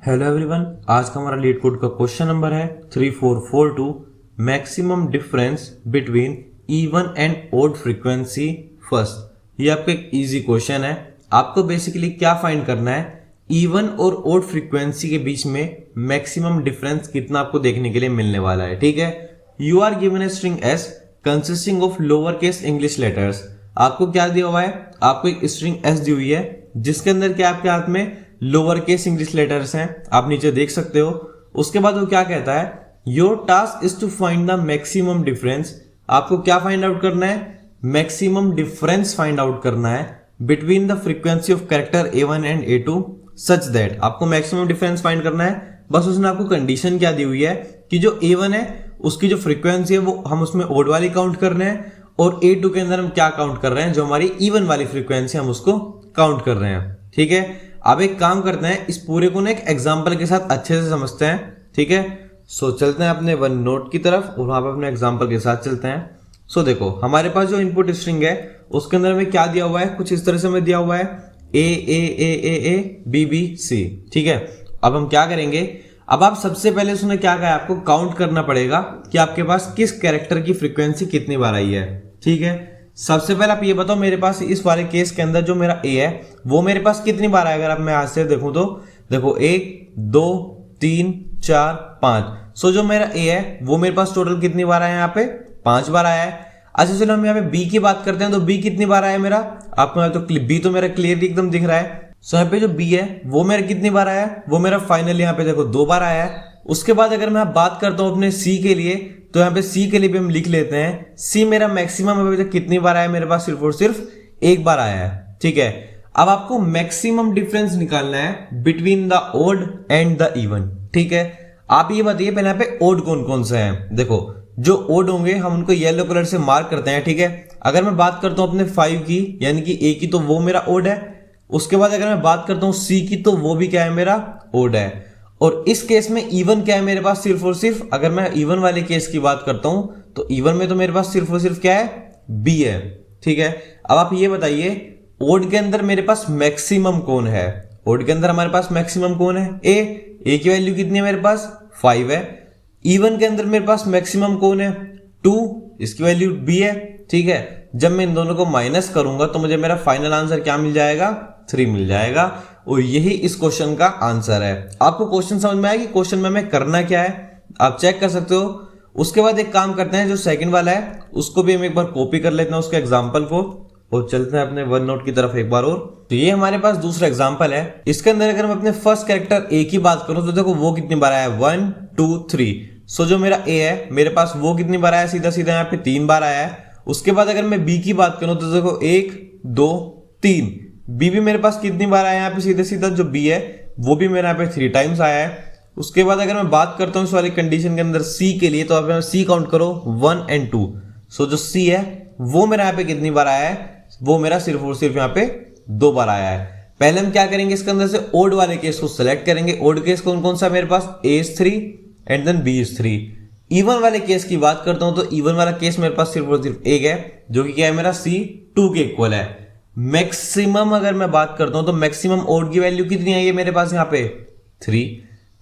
Hello everyone, आज का हमारा लीड कोड का क्वेश्चन नंबर है 3442। Maximum difference between even and odd frequency first. ये आपका एक इजी क्वेश्चन है। आपको बेसिकली क्या फाइंड करना है, इवन और ओड फ्रीक्वेंसी के बीच में मैक्सिमम डिफरेंस कितना आपको देखने के लिए मिलने वाला है। ठीक है, you are given a string S consisting of lower case English letters. आपको क्या दिया हुआ है, आपको एक स्ट्रिंग एस दी हुई है जिसके अंदर क्या आपके हाथ में लोअर केस इंग्लिश लेटर्स हैं, आप नीचे देख सकते हो। उसके बाद वो क्या कहता है, your task is to find the maximum difference. आपको क्या फाइंड आउट करना है, मैक्सिमम डिफरेंस फाइंड आउट करना है between the frequency of character A1 and A2 such that. आपको मैक्सिमम डिफरेंस फाइंड करना है। बस उसने आपको कंडीशन क्या दी हुई है कि जो A1 है उसकी जो फ्रीक्वेंसी है वो हम उसमें ओड वाली काउंट कर रहे हैं, और A2 के अंदर हम क्या काउंट कर रहे हैं, जो हमारी इवन वाली फ्रीक्वेंसी हम उसको काउंट कर रहे हैं। ठीक है, अब एक काम करते हैं, इस पूरे को ना एक एग्जांपल के साथ अच्छे से समझते हैं। ठीक है, सो चलते हैं अपने वन नोट की तरफ और वहां पर अपने एग्जांपल के साथ चलते हैं। सो देखो, हमारे पास जो इनपुट स्ट्रिंग है उसके अंदर हमें क्या दिया हुआ है, कुछ इस तरह से हमें दिया हुआ है A B B C। ठीक है, अब हम क्या करेंगे, अब आप सबसे पहले उसने क्या कहा, आपको काउंट करना पड़ेगा कि आपके पास किस कैरेक्टर की फ्रीक्वेंसी कितनी बार आई है। ठीक है, सबसे पहले आप ये बताओ, मेरे पास इस वाले केस के अंदर जो मेरा ए है वो मेरे पास कितनी बार आया। अगर आप मैं आज से देखूं तो देखो 1 2 3 4 5। सो जो मेरा ए है वो मेरे पास टोटल कितनी बार आया, यहाँ पे 5 बार आया है। अच्छा चलो हम यहाँ पे बी की बात करते हैं, तो बी कितनी बार आया मेरा, आपको तो बी तो मेरा क्लियरली एकदम दिख रहा है। सो यहाँ पे जो बी है वो मेरा कितनी बार आया, वो मेरा फाइनली यहाँ पे देखो 2 बार आया है। उसके बाद अगर मैं बात करता हूँ अपने सी के लिए, तो यहाँ पे सी के लिए भी हम लिख लेते हैं, सी मेरा मैक्सिमम अभी तक कितनी बार आया, मेरे पास सिर्फ और सिर्फ 1 बार आया है। ठीक है, अब आपको मैक्सिमम डिफरेंस निकालना है between the odd and the even. ठीक है, आप ये बताइए पहले यहाँ पे ओड कौन कौन से हैं। देखो जो ओड होंगे हम उनको येलो कलर से मार्क करते हैं। ठीक है, अगर मैं बात करता हूं अपने 5 की यानी कि ए की, तो वो मेरा ओड है। उसके बाद अगर मैं बात करता हूं सी की, तो वो भी क्या है, मेरा ओड है। और इस केस में इवन क्या है मेरे पास, सिर्फ और सिर्फ अगर मैं इवन वाले केस की बात करता हूं तो इवन में तो मेरे पास सिर्फ और सिर्फ क्या है, बी है। ठीक है, अब आप ये बताइए ओड के अंदर मेरे पास मैक्सिमम कौन है, ओड के अंदर हमारे पास मैक्सिमम कौन है, ए की वैल्यू कितनी है मेरे पास 5 है। इवन के अंदर मेरे पास मैक्सिमम कौन है 2, इसकी वैल्यू बी है। ठीक है, जब मैं इन दोनों को माइनस करूंगा तो मुझे मेरा फाइनल आंसर क्या मिल जाएगा, 3 मिल जाएगा। और यही इस क्वेश्चन का आंसर है। आपको क्वेश्चन समझ में आया कि क्वेश्चन में हमें करना क्या है, आप चेक कर सकते हो। उसके बाद एक काम करते हैं, जो सेकंड वाला है उसको भी हम एक बार कॉपी कर लेते हैं उसके एग्जांपल को, और चलते हैं अपने वन नोट की तरफ एक बार और। तो ये हमारे पास दूसरा एग्जांपल है। इसके अंदर अगर मैं अपने फर्स्ट कैरेक्टर ए की बात करूं तो देखो वो कितनी बार आया है, 1 2 3। सो जो मेरा ए है मेरे पास वो कितनी बार आया, सीधा सीधा यहाँ पे 3 बार आया है। उसके बाद अगर मैं बी की बात करूं तो देखो 1 2 3, बी भी मेरे पास कितनी बार आया यहाँ पे, सीधे सीधा जो बी है वो भी मेरे यहाँ पे 3 टाइम्स आया है। उसके बाद अगर मैं बात करता हूँ इस वाली कंडीशन के अंदर सी के लिए, तो आप सी काउंट करो 1 और 2। सो जो सी है वो मेरा यहाँ पे कितनी बार आया है, वो मेरा सिर्फ और सिर्फ यहाँ पे 2 बार आया है। पहले हम क्या करेंगे, इसके अंदर से ओड वाले केस को सिलेक्ट करेंगे। ओड केस कौन कौन सा मेरे पास, A is 3 and then B is 3। Even वाले केस की बात करता हूं तो इवन वाला केस मेरे पास सिर्फ और सिर्फ एक है, जो कि क्या है मेरा सी 2 के इक्वल है। मैक्सिमम अगर मैं बात करता हूं तो मैक्सिमम ओड की वैल्यू कितनी आई है मेरे पास यहाँ पे 3।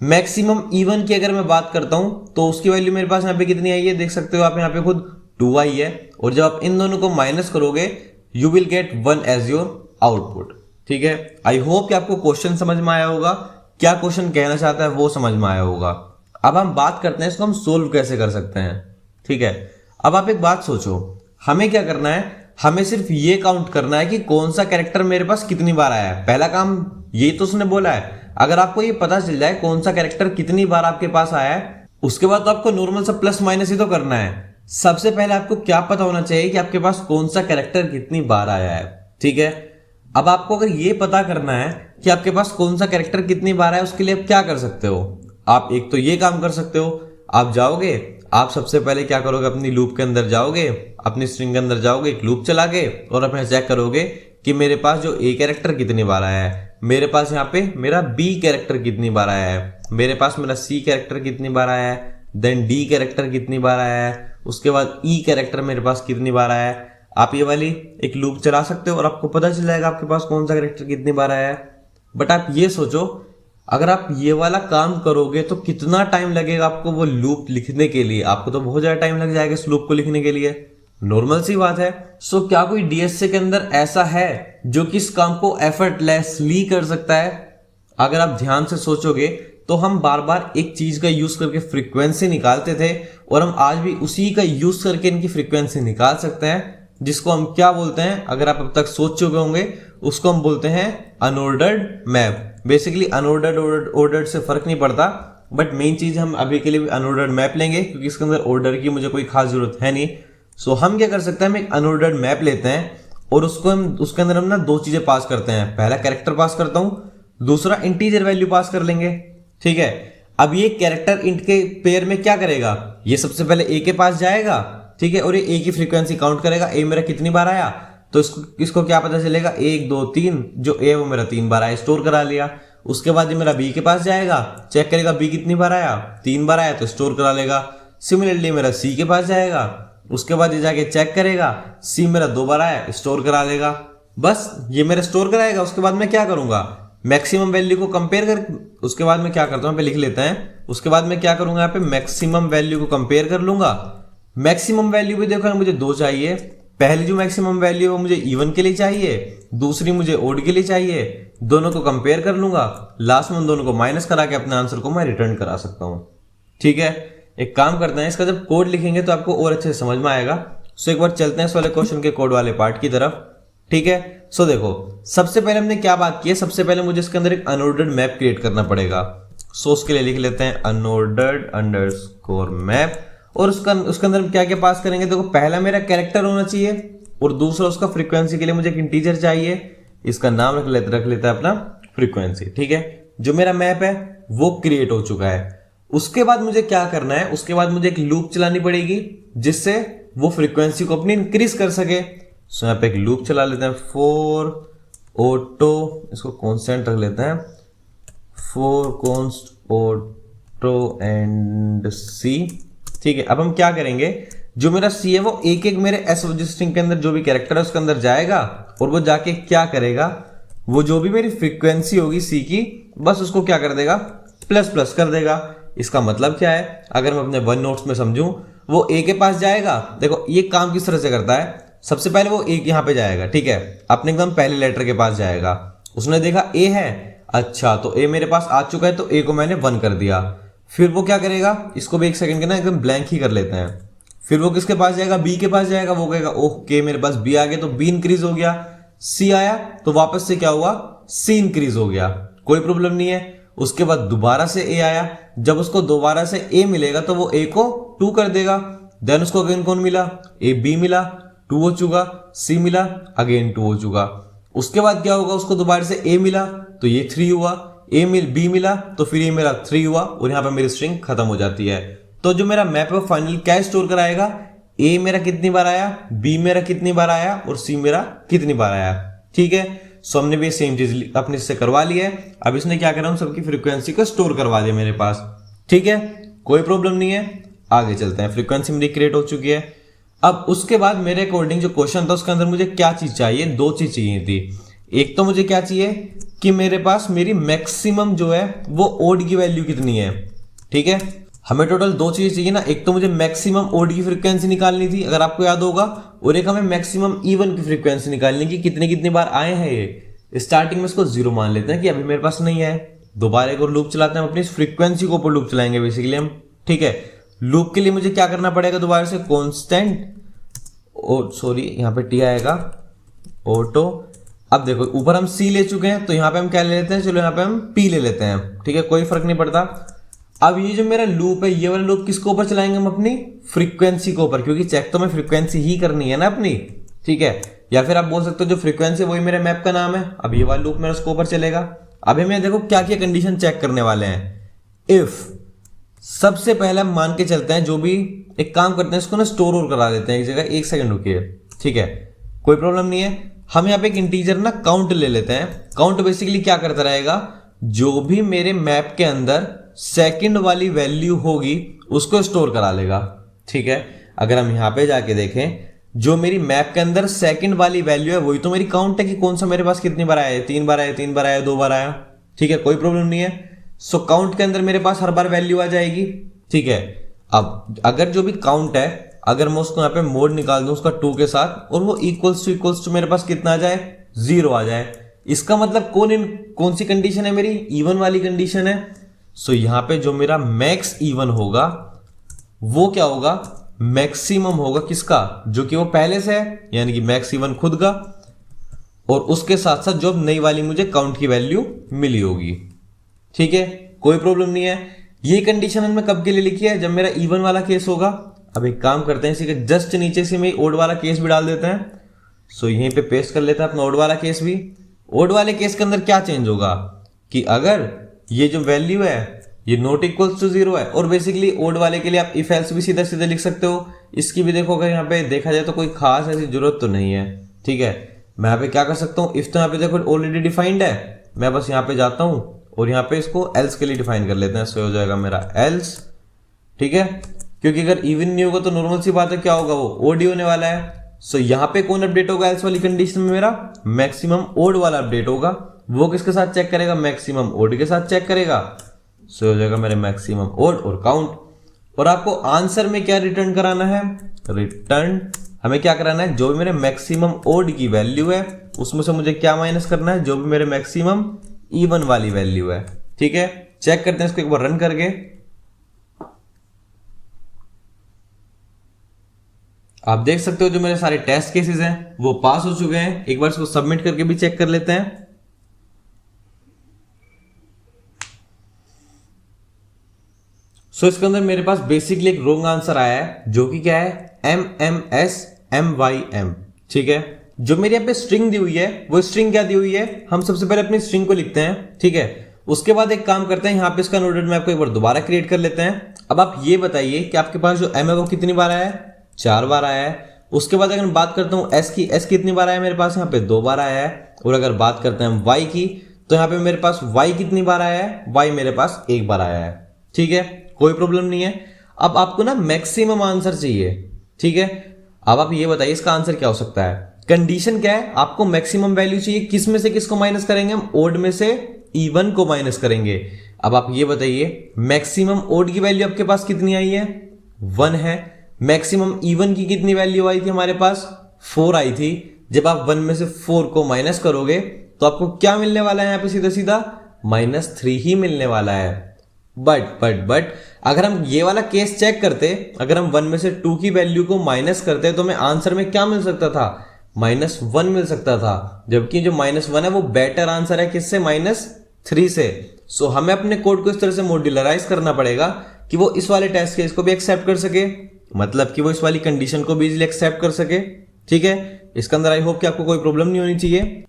मैक्सिमम इवन की अगर मैं बात करता हूं तो उसकी वैल्यू मेरे पास यहाँ पे कितनी आई है, देख सकते हो आप यहाँ पे खुद 2 आई है। और जब आप इन दोनों को माइनस करोगे you will get 1 as your output. ठीक है, आई होप कि आपको क्वेश्चन समझ में आया होगा, क्या क्वेश्चन कहना चाहता है वो समझ में आया होगा। अब हम बात करते हैं इसको हम सोल्व कैसे कर सकते हैं। ठीक है, अब आप एक बात सोचो, हमें क्या करना है, हमें सिर्फ ये काउंट करना है कि कौन सा कैरेक्टर मेरे पास कितनी बार आया है। पहला काम ये तो उसने बोला है। अगर आपको ये पता चल जाए कौन सा कैरेक्टर कितनी बार आपके पास आया है, उसके बाद तो आपको नॉर्मल सा प्लस माइनस ही तो करना है। सबसे पहले आपको क्या पता होना चाहिए कि आपके पास कौन सा कैरेक्टर कितनी बार आया है। ठीक है, अब आपको अगर ये पता करना है कि आपके पास कौन सा कैरेक्टर कितनी बार आया, उसके लिए आप क्या कर सकते हो, आप एक तो ये काम कर सकते हो, आप जाओगे, आप सबसे पहले क्या करोगे, अपनी लूप के अंदर जाओगे, अपनी स्ट्रिंग के अंदर जाओगे, एक लूप चला के और अपने चेक करोगे कि मेरे पास जो ए कैरेक्टर कितनी बार आया है, मेरे पास यहाँ पे मेरा बी कैरेक्टर कितनी बार आया है, मेरे पास मेरा सी कैरेक्टर कितनी बार आया है, देन डी कैरेक्टर कितनी बार आया है, उसके बाद ई कैरेक्टर मेरे पास कितनी बार आया है। आप ये वाली एक लूप चला सकते हो और आपको पता चल जाएगा आपके पास कौन सा कैरेक्टर कितनी बार आया है। बट आप ये सोचो अगर आप ये वाला काम करोगे तो कितना टाइम लगेगा आपको वो लूप लिखने के लिए? आपको तो बहुत ज्यादा टाइम लग जाएगा इस लूप को लिखने के लिए, नॉर्मल सी बात है। सो क्या कोई डीएसए के अंदर ऐसा है जो कि इस काम को एफर्टलेसली कर सकता है? अगर आप ध्यान से सोचोगे तो हम बार बार एक चीज का यूज करके फ्रीक्वेंसी निकालते थे और हम आज भी उसी का यूज करके इनकी फ्रीक्वेंसी निकाल सकते हैं, जिसको हम क्या बोलते हैं, अगर आप अब तक सोच चुके होंगे, उसको हम बोलते हैं unordered map. Basically unordered ordered से फर्क नहीं पड़ता, बट मेन चीज हम अभी के लिए अनऑर्डर्ड मैप लेंगे क्योंकि इसके अंदर ऑर्डर की मुझे कोई खास जरूरत है नहीं। सो हम क्या कर सकते हैं, हम एक अनऑर्डर्ड मैप लेते हैं और उसके अंदर हम ना दो चीजें पास करते हैं। पहला कैरेक्टर पास करता हूं, दूसरा इंटीजर वैल्यू पास कर लेंगे। ठीक है, अब ये कैरेक्टर इंट के पेयर में क्या करेगा, ये सबसे पहले ए के पास जाएगा, ठीक है, और ये ए की फ्रीक्वेंसी काउंट करेगा, ए मेरा कितनी बार आया, तो इसको क्या पता चलेगा, 1 2 3, जो ए वो मेरा 3 बार आया, स्टोर करा लिया। उसके बाद ये मेरा बी के पास जाएगा, चेक करेगा बी कितनी बार आया, 3 बार आया, तो स्टोर करा लेगा। सिमिलरली मेरा सी के पास जाएगा, उसके बाद ये जाके चेक करेगा, सी मेरा 2 बार आया, स्टोर करा लेगा। बस ये मेरा स्टोर कराएगा। उसके बाद मैं क्या करूंगा, मैक्सिमम वैल्यू को कंपेयर कर, उसके बाद मैं क्या करता हूं, पे लिख लेते हैं। उसके बाद मैं क्या करूंगा, यहाँ पे मैक्सिमम वैल्यू को कंपेयर कर लूंगा। मैक्सिमम वैल्यू भी देखो मुझे 2 चाहिए। पहली जो मैक्सिमम वैल्यू है वो मुझे इवन के लिए चाहिए, दूसरी मुझे ओड के लिए चाहिए। दोनों को कंपेयर कर लूंगा, लास्ट में उन दोनों को माइनस करा के अपने आंसर को मैं रिटर्न करा सकता हूं। ठीक है, एक काम करते हैं, इसका जब कोड लिखेंगे तो आपको और अच्छे से समझ में आएगा। सो एक बार चलते हैं इस वाले क्वेश्चन के कोड वाले पार्ट की तरफ। ठीक है, सो देखो सबसे पहले हमने क्या बात की है, सबसे पहले मुझे इसके अंदर एक अनऑर्डर्ड मैप क्रिएट करना पड़ेगा। सो उसके लिए लिख लेते हैं अनऑर्डर्ड अंडरस्कोर मैप, और उसके अंदर क्या क्या पास करेंगे। देखो पहला मेरा कैरेक्टर होना चाहिए और दूसरा उसका फ्रीक्वेंसी के लिए मुझे एक इंटीजर चाहिए, इसका नाम रख लेते हैं अपना फ्रीक्वेंसी। ठीक है, जो मेरा मैप है वो क्रिएट हो चुका है। उसके बाद मुझे क्या करना है, उसके बाद मुझे एक लूप चलानी पड़ेगी जिससे वो फ्रीक्वेंसी को अपनी इंक्रीज कर सके। सो यहाँ पे एक लूप चला लेते हैं फॉर ऑटो, इसको कॉन्स्टेंट रख लेते हैं, फॉर कॉन्स्ट ऑटो एंड सी। ठीक है, अब हम क्या करेंगे, जो मेरा सी है वो एक एक मेरे एस रजिस्टरिंग के अंदर जो भी कैरेक्टर है उसके अंदर जाएगा और वो जाके क्या करेगा, वो जो भी मेरी फ्रीक्वेंसी होगी सी की, बस उसको क्या कर देगा, प्लस प्लस कर देगा। इसका मतलब क्या है, अगर मैं अपने वन नोट्स में समझूं, वो ए के पास जाएगा। देखो ये काम किस तरह से करता है, सबसे पहले वो एक यहां पे जाएगा, ठीक है, अपने एकदम पहले लेटर के पास जाएगा। उसने देखा ए है, अच्छा तो ए मेरे पास आ चुका है, तो ए को मैंने 1 कर दिया। फिर वो क्या करेगा, इसको भी एक सेकंड के ना एकदम ब्लैंक ही कर लेते हैं। फिर वो किसके पास जाएगा, बी के पास जाएगा। वो कहेगा ओके मेरे पास बी आ गया, तो बी इंक्रीज हो गया। सी आया तो वापस से क्या हुआ, सी इंक्रीज हो गया, कोई प्रॉब्लम नहीं है। उसके बाद दोबारा से ए आया, जब उसको दोबारा से ए मिलेगा तो वो ए को 2 कर देगा। देन उसको अगेन कौन मिला, ए बी मिला, 2 हो चुका, सी मिला, अगेन 2 हो चुका। उसके बाद क्या होगा, उसको दोबारा से ए मिला तो ये 3 हुआ, बी मिला तो फिर ये मेरा 3 हुआ, और यहां पर मेरी स्ट्रिंग खत्म हो जाती है। तो जो मेरा मैप है फाइनल क्या स्टोर कराएगा, ए मेरा कितनी बार आया, बी मेरा कितनी बार आया और सी मेरा कितनी बार आया। ठीक है, सो हमने भी सेम चीज अपने से करवा लिया है। अब इसने क्या करा, सबकी फ्रीक्वेंसी को स्टोर करवा दिया मेरे पास। ठीक है, कोई प्रॉब्लम नहीं है, आगे चलते हैं। फ्रीक्वेंसी मेरी क्रिएट हो चुकी है। अब उसके बाद मेरे अकॉर्डिंग जो क्वेश्चन था उसके अंदर मुझे क्या चीज चाहिए, 2 चीज चाहिए थी। एक तो मुझे क्या चाहिए कि मेरे पास मेरी मैक्सिमम जो है वो ओड की वैल्यू कितनी है। ठीक है, हमें टोटल 2 चीजें चाहिए ना, एक तो मुझे मैक्सिमम ओड की फ्रीक्वेंसी निकालनी थी अगर आपको याद होगा, और एक हमें मैक्सिमम इवन की फ्रीक्वेंसी निकालनी की, कितनी बार आए हैं ये। स्टार्टिंग में इसको 0 मान लेते हैं कि अभी मेरे पास नहीं है। दोबारा एक और लूप चलाते हैं, अपनी फ्रीक्वेंसी के ऊपर लूप चलाएंगे बेसिकली हम। ठीक है, लूप के लिए मुझे क्या करना पड़ेगा, दोबारा से कॉन्स्टेंट, सॉरी यहाँ पे टी आएगा, ऑटो। अब देखो ऊपर हम सी ले चुके हैं, तो यहाँ पे हम क्या ले लेते हैं, चलो यहाँ पे हम पी ले लेते हैं। ठीक है, कोई फर्क नहीं पड़ता। अब ये जो मेरा लूप है, ये वाला लूप किसके ऊपर चलाएंगे हम, अपनी फ्रीक्वेंसी के ऊपर, क्योंकि चेक तो मैं फ्रीक्वेंसी ही करनी है ना अपनी। ठीक है, या फिर आप बोल सकते हो जो फ्रीक्वेंसी वही मेरे मैप का नाम है। अब ये वाला लूप मेरा उसके ऊपर चलेगा। अभी मैं देखो क्या क्या कंडीशन चेक करने वाले हैं। इफ सबसे पहले हम मान के चलते हैं, जो भी एक काम करते हैं इसको ना स्टोर और करा देते हैं एक जगह, 1 सेकंड रुकिए। ठीक है, कोई प्रॉब्लम नहीं है। हम यहाँ पे एक इंटीजर ना काउंट ले लेते हैं। काउंट बेसिकली क्या करता रहेगा, जो भी मेरे मैप के अंदर सेकंड वाली वैल्यू होगी उसको स्टोर करा लेगा। ठीक है, अगर हम यहाँ पे जाके देखें, जो मेरी मैप के अंदर सेकंड वाली वैल्यू है वही तो मेरी काउंट है कि कौन सा मेरे पास कितनी बार आया है, 3 बार आया, 3 बार आया, 2 बार आया। ठीक है, कोई प्रॉब्लम नहीं है। सो काउंट के अंदर मेरे पास हर बार वैल्यू आ जाएगी, ठीक है। अब अगर जो भी काउंट है, अगर मैं उसको यहाँ पे मोड निकाल दूं उसका 2 के साथ और वो इक्वल्स टू मेरे पास कितना आ जाए, 0 आ जाए, इसका मतलब कौन सी कंडीशन है मेरी, इवन वाली कंडीशन है। सो यहाँ पे जो मेरा मैक्स इवन होगा वो क्या होगा, मैक्सिमम होगा किसका, जो कि वो पहले से है, यानी कि मैक्स इवन खुद का, और उसके साथ साथ जो नई वाली मुझे काउंट की वैल्यू मिली होगी, ठीक है। कोई प्रॉब्लम नहीं है। ये कंडीशन हमने कब के लिए लिखी है, जब मेरा इवन वाला केस होगा। अब एक काम करते हैं, इसी के जस्ट नीचे से मैं ओड वाला केस भी डाल देते हैं। सो यहीं पे पेस्ट कर लेते हैं अपना ओड वाला केस भी। ओड वाले केस के अंदर क्या चेंज होगा कि अगर ये जो वैल्यू है ये नॉट इक्वल्स टू 0 है, और बेसिकली ओड वाले के लिए आप इफ एल्स भी सीधा सीधा लिख सकते हो। इसकी भी देखो, अगर यहाँ पे देखा जाए तो कोई खास ऐसी जरूरत तो नहीं है, ठीक है। मैं यहाँ पे क्या कर सकता हूँ, इफ तो यहाँ पे देखो ऑलरेडी डिफाइंड है, मैं बस यहाँ पे जाता हूँ और यहाँ पे इसको एल्स के लिए डिफाइन कर लेते हैं। सो हो जाएगा मेरा एल्स, ठीक है, क्योंकि अगर इवन नहीं होगा तो नॉर्मल सी बात है क्या होगा, वो ओड ही होने वाला है। सो यहाँ पे कौन अपडेट होगा एल्स वाली कंडीशन में, मेरा मैक्सिमम ओड वाला अपडेट होगा। वो किसके साथ चेक करेगा, मैक्सिमम ओड के साथ चेक करेगा। सो हो जाएगा मेरे मैक्सिमम ओड और काउंट। और आपको आंसर में क्या रिटर्न कराना है, रिटर्न हमें क्या कराना है, जो भी मेरे मैक्सिमम ओड की वैल्यू है उसमें से मुझे क्या माइनस करना है, जो भी मेरे मैक्सिमम इवन वाली वैल्यू है, ठीक है। चेक करते हैं इसको एक बार रन करके। आप देख सकते हो जो मेरे सारे टेस्ट केसेस हैं वो पास हो चुके हैं। एक बार इसको सबमिट करके भी चेक कर लेते हैं। सो इसके अंदर मेरे पास बेसिकली एक रॉन्ग आंसर आया है, जो कि क्या है, MMSMYM, ठीक है। जो मेरे यहाँ पे स्ट्रिंग दी हुई है वो स्ट्रिंग क्या दी हुई है, हम सबसे पहले अपनी स्ट्रिंग को लिखते हैं, ठीक है। उसके बाद एक काम करते हैं, यहाँ पे इसका नोटेड मैप को एक बार दोबारा क्रिएट कर लेते हैं। अब आप ये बताइए कि आपके पास जो M है वो कितनी बार आया है, 4 बार आया है। उसके बाद अगर मैं बात करता हूँ S की, S कितनी बार आया है मेरे पास, यहाँ पे 2 बार आया है। और अगर बात करते हैं Y की, तो यहाँ पे मेरे पास Y कितनी बार आया है, Y मेरे पास 1 बार आया है, ठीक है। कोई प्रॉब्लम नहीं है। अब आपको ना मैक्सिमम आंसर चाहिए, ठीक है। अब आप ये बताइए इसका आंसर क्या हो सकता है। कंडीशन क्या है, आपको मैक्सिमम वैल्यू चाहिए, किस में से किसको माइनस करेंगे हम, ओड में से इवन को माइनस करेंगे। अब आप ये बताइए मैक्सिमम ओड की वैल्यू आपके पास कितनी आई है, 1 है। मैक्सिमम इवन की कितनी वैल्यू आई थी हमारे पास, 4 आई थी। जब आप 1 में से 4 को माइनस करोगे तो आपको क्या मिलने वाला है, यहाँ पे सीधा सीधा -3 ही मिलने वाला है। बट अगर हम ये वाला केस चेक करते, अगर हम 1 में से 2 की वैल्यू को माइनस करते तो हमें आंसर में क्या मिल सकता था, -1 मिल सकता था। जबकि जो -1 है वो बेटर आंसर है किससे, -3 से। सो हमें अपने कोड को इस तरह से मॉड्यूलराइज करना पड़ेगा कि वो इस वाले टेस्ट केस को भी एक्सेप्ट कर सके, मतलब कि वो इस वाली कंडीशन को भी इजीली एक्सेप्ट कर सके, ठीक है। इसके अंदर आई होप कि आपको कोई प्रॉब्लम नहीं होनी चाहिए।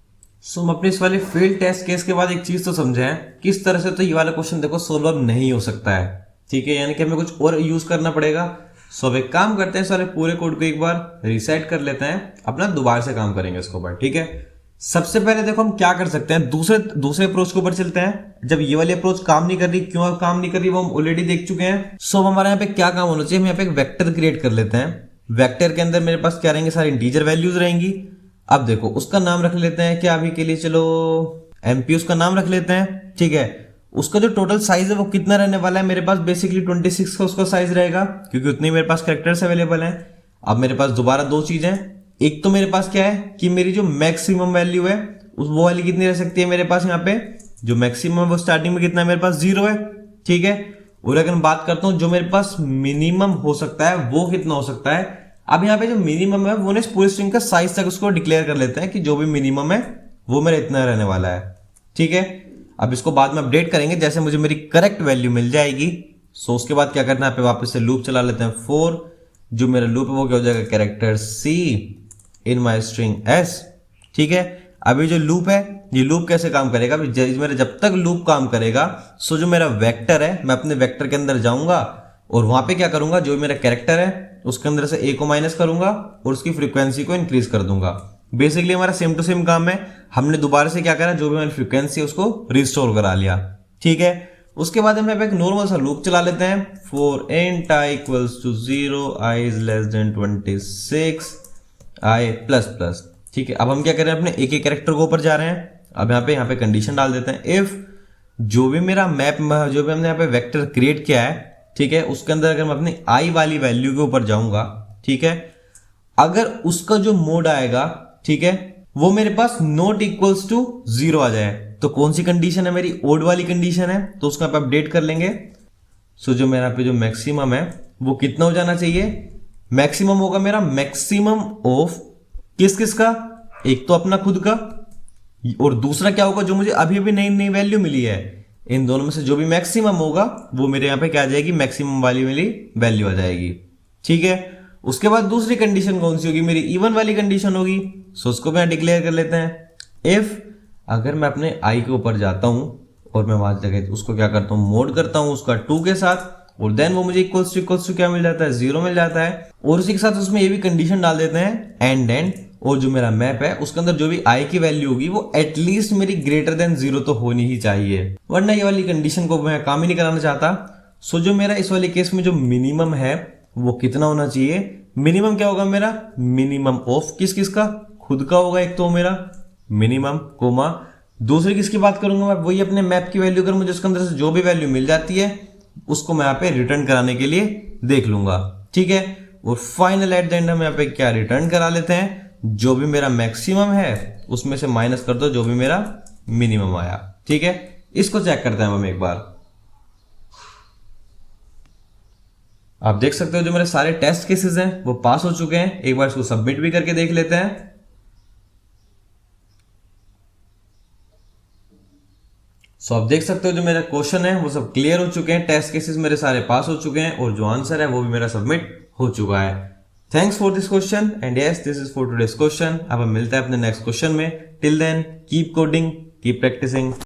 सो हम अपने इस वाले फेल्ड टेस्ट केस के बाद एक चीज तो समझे हैं, किस तरह से तो ये वाला क्वेश्चन देखो सोल्व अब नहीं हो सकता है, ठीक है, यानी कि हमें कुछ और यूज करना पड़ेगा। सो अब एक काम करते हैं, इस वाले पूरे कोड को एक बार रीसेट कर लेते हैं, अपना दोबारा से काम करेंगे इसके ऊपर, ठीक है। सबसे पहले देखो हम क्या कर सकते हैं, दूसरे अप्रोच के ऊपर चलते हैं। जब ये वाली अप्रोच काम नहीं कर रही, क्यों काम नहीं कर रही वो हम ऑलरेडी देख चुके हैं। सो हमारे यहाँ पे क्या काम होना चाहिए, हम यहाँ पे एक वेक्टर क्रिएट कर लेते हैं। वेक्टर के अंदर मेरे पास क्या रहेंगे, सारी इंटीजर वैल्यूज रहेंगी। अब देखो उसका नाम रख लेते हैं क्या अभी के लिए, चलो MP उसका नाम रख लेते हैं, ठीक है। उसका जो टोटल साइज है वो कितना रहने वाला है, मेरे पास बेसिकली 26 का उसका साइज रहेगा, क्योंकि उतने मेरे पास कैरेक्टर्स अवेलेबल हैं। अब मेरे पास दोबारा 2 चीजें, एक तो मेरे पास क्या है कि मेरी जो मैक्सिमम वैल्यू है वो वाली कितनी रह सकती है मेरे पास, यहाँ पे जो मैक्सिमम है वो स्टार्टिंग में कितना है मेरे पास, 0 है, ठीक है। और अगर मैं बात करता हूँ जो मेरे पास मिनिमम हो सकता है वो कितना हो सकता है, अब यहाँ पे जो मिनिमम है वो इस पूरी स्ट्रिंग का साइज तक उसको डिक्लेयर कर लेते हैं कि जो भी मिनिमम है वो मेरा इतना रहने वाला है, ठीक है। अब इसको बाद में अपडेट करेंगे जैसे मुझे मेरी करेक्ट वैल्यू मिल जाएगी। सो उसके बाद क्या करना है, पे वापस से लूप चला लेते हैं 4, जो मेरा लूप है वो क्या हो जाएगा, कैरेक्टर C इन माई स्ट्रिंग S, ठीक है। अभी जो लूप है ये लूप कैसे काम करेगा, मेरा जब तक लूप काम करेगा, सो जो मेरा वेक्टर है मैं अपने वेक्टर के अंदर जाऊंगा और वहां पे क्या करूंगा, जो मेरा कैरेक्टर है उसके अंदर से A को माइनस करूंगा और उसकी फ्रीक्वेंसी को इंक्रीज कर दूंगा। बेसिकली हमारा सेम टू सेम काम है, हमने दोबारा से क्या करा, जो भी हमारी फ्रीक्वेंसी है उसको रिस्टोर करा लिया, ठीक है। उसके बाद हम एक नॉर्मल सा लूप चला लेते हैं, for int i equals to 0, i is less than 26, i plus plus, ठीक है। अब हम क्या कर रहे हैं, अपने एक कैरेक्टर को ऊपर जा रहे हैं। अब यहाँ पे कंडीशन डाल देते हैं, इफ जो भी मेरा मैप, जो भी हमने यहाँ पे वेक्टर क्रिएट किया है, ठीक है, उसके अंदर अगर मैं अपनी आई वाली वैल्यू के ऊपर जाऊंगा, ठीक है, अगर उसका जो मोड आएगा, ठीक है, वो मेरे पास नॉट इक्वल्स टू 0 आ जाए, तो कौन सी कंडीशन है मेरी? ओड वाली कंडीशन है, तो उसको आप अपडेट कर लेंगे। सो जो मेरा पे जो मैक्सिमम है वो कितना हो जाना चाहिए? मैक्सिमम होगा मेरा मैक्सिमम ऑफ किस किस का? एक तो अपना खुद का, और दूसरा क्या होगा, जो मुझे अभी अभी नई नई वैल्यू मिली है, इन दोनों में से जो भी मैक्सिमम होगा वो मेरे यहां पे क्या आ जाएगी? मैक्सिमम वाली मेरी वैल्यू आ जाएगी, ठीक है। उसके बाद दूसरी कंडीशन कौन सी होगी? मेरी इवन वाली कंडीशन होगी। सो उसको मैं डिक्लेयर कर लेते हैं। इफ अगर मैं अपने आई के ऊपर जाता हूं और मैं वहां जगह उसको क्या करता हूं? मोड करता हूं उसका 2 के साथ, और देन वो मुझे इक्वल्स टू क्या मिल जाता है? 0 मिल जाता है। और उसी के साथ उसमें ये भी कंडीशन डाल देते हैं एंड, और जो मेरा मैप है उसके अंदर जो भी आई की वैल्यू होगी वो एटलीस्ट मेरी ग्रेटर देन 0 तो होनी ही चाहिए, वरना ये वाली कंडीशन को मैं काम ही नहीं कराना चाहता। सो जो मेरा इस वाले केस में जो मिनिमम है वो कितना होना चाहिए? मिनिमम क्या होगा मेरा? मिनिमम ऑफ किस किस का? खुद का होगा एक तो मेरा मिनिमम, कोमा दूसरी किसकी बात करूंगा मैं? वही अपने मैप की वैल्यू। अगर मुझे उसके अंदर से जो भी वैल्यू मिल जाती है उसको मैं यहाँ पे रिटर्न कराने के लिए देख लूंगा, ठीक है। और फाइनल एट द एंड हम यहाँ पे क्या रिटर्न करा लेते हैं? जो भी मेरा मैक्सिमम है उसमें से माइनस कर दो जो भी मेरा मिनिमम आया, ठीक है। इसको चेक करते हैं हम एक बार। आप देख सकते हो जो मेरे सारे टेस्ट केसेस हैं वो पास हो चुके हैं। एक बार इसको सबमिट भी करके देख लेते हैं। सो आप देख सकते हो जो मेरा क्वेश्चन है वो सब क्लियर हो चुके हैं, टेस्ट केसेस मेरे सारे पास हो चुके हैं, और जो आंसर है वो भी मेरा सबमिट हो चुका है। Thanks for this question and yes this is for today's question. अब हम मिलते हैं अपने नेक्स्ट क्वेश्चन में। Till then keep coding, keep practising.